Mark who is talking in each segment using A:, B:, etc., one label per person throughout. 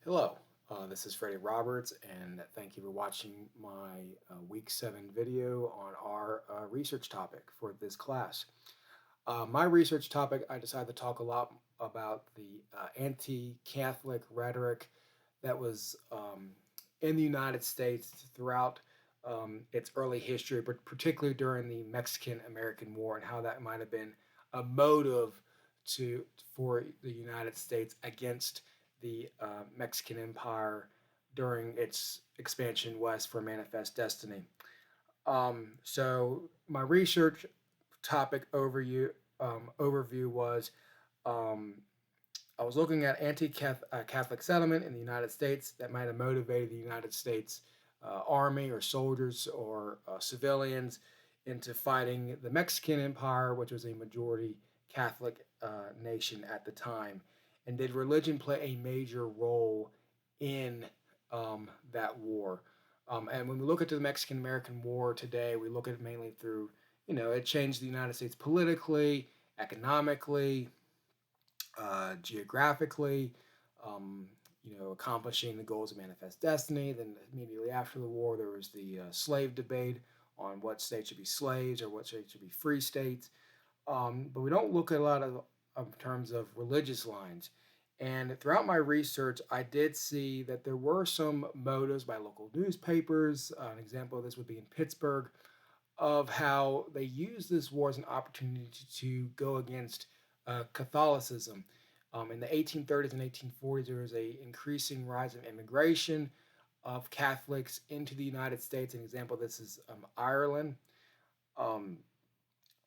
A: Hello, this is Freddie Roberts, and thank you for watching my Week 7 video on our research topic for this class. My research topic, I decided to talk a lot about the anti Catholic rhetoric that was in the United States throughout its early history, but particularly during the Mexican American War, and how that might have been a motive to for the United States against the Mexican Empire during its expansion west for Manifest Destiny. So my research topic overview was um, I was looking at anti-Catholic sentiment in the United States that might have motivated the United States Army or soldiers or civilians into fighting the Mexican Empire, which was a majority Catholic nation at the time. And did religion play a major role in that war? And when we look at the Mexican American War today, we look at it mainly through, it changed the United States politically, economically, geographically, um, accomplishing the goals of Manifest Destiny. Then immediately after the war, there was the slave debate on what states should be slaves or what states should be free states. But we don't look at a lot of terms of religious lines. And throughout my research, I did see that there were some motives by local newspapers. An example of this would be in Pittsburgh, of how they used this war as an opportunity to go against Catholicism. In the 1830s and 1840s, there was a increasing rise of immigration of Catholics into the United States. An example of this is Ireland. Um,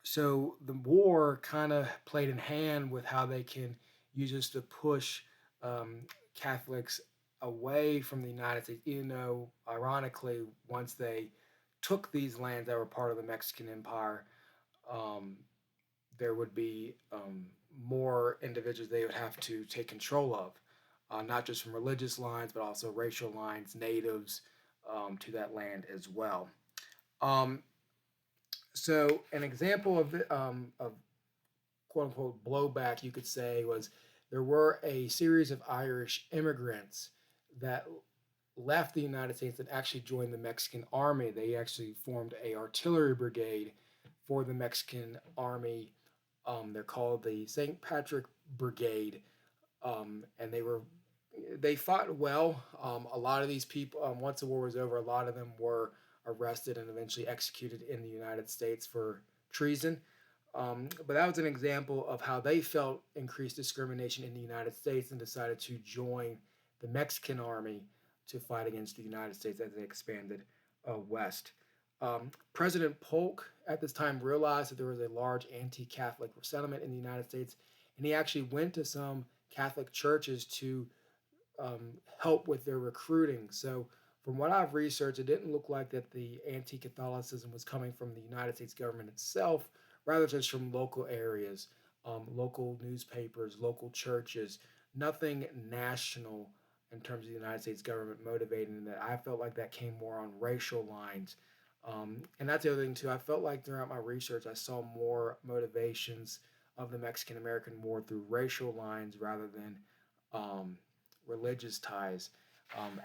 A: so the war kind of played in hand with how they can use this to push um, Catholics away from the United States, even though, ironically, once they took these lands that were part of the Mexican Empire, um, there would be more individuals they would have to take control of, not just from religious lines, but also racial lines, natives to that land as well. Um, so, an example of quote unquote blowback, you could say, was there were a series of Irish immigrants that left the United States and actually joined the Mexican army. They actually formed a artillery brigade for the Mexican army. They're called the St. Patrick Brigade, and they fought well. A lot of these people, once the war was over, a lot of them were arrested and eventually executed in the United States for treason. But that was an example of how they felt increased discrimination in the United States and decided to join the Mexican army to fight against the United States as they expanded west. President Polk at this time realized that there was a large anti Catholic sentiment in the United States, and he actually went to some Catholic churches to help with their recruiting. So, from what I've researched, it didn't look like that the anti Catholicism was coming from the United States government itself, rather just from local areas, local newspapers, local churches, nothing national in terms of the United States government motivating that. I felt like that came more on racial lines. And that's the other thing, too. I felt like throughout my research, I saw more motivations of the Mexican American War through racial lines rather than um, religious ties.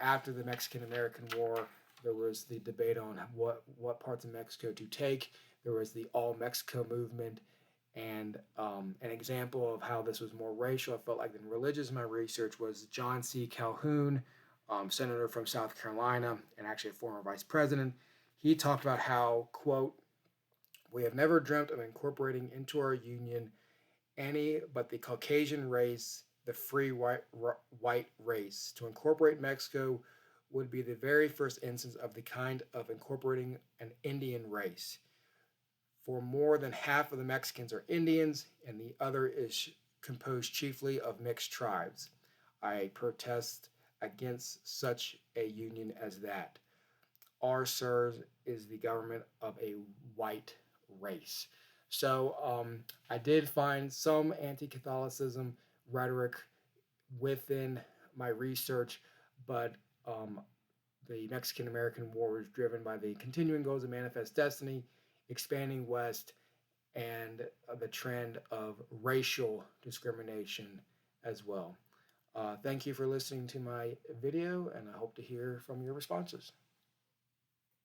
A: After the Mexican American War, there was the debate on what parts of Mexico to take. There was the All Mexico movement, and an example of how this was more racial, I felt like, than religious in my research was John C. Calhoun, senator from South Carolina, and actually a former vice president. He talked about how, quote, we have never dreamt of incorporating into our union any but the Caucasian race, the free white race. To incorporate Mexico would be the very first instance of the kind of incorporating an Indian race. For more than half of the Mexicans are Indians, and the other is composed chiefly of mixed tribes. I protest against such a union as that. Our sirs is the government of a white race. So I did find some anti Catholicism rhetoric within my research, but um, the Mexican American War was driven by the continuing goals of Manifest Destiny, expanding west, and the trend of racial discrimination as well. Thank you for listening to my video, and I hope to hear from your responses.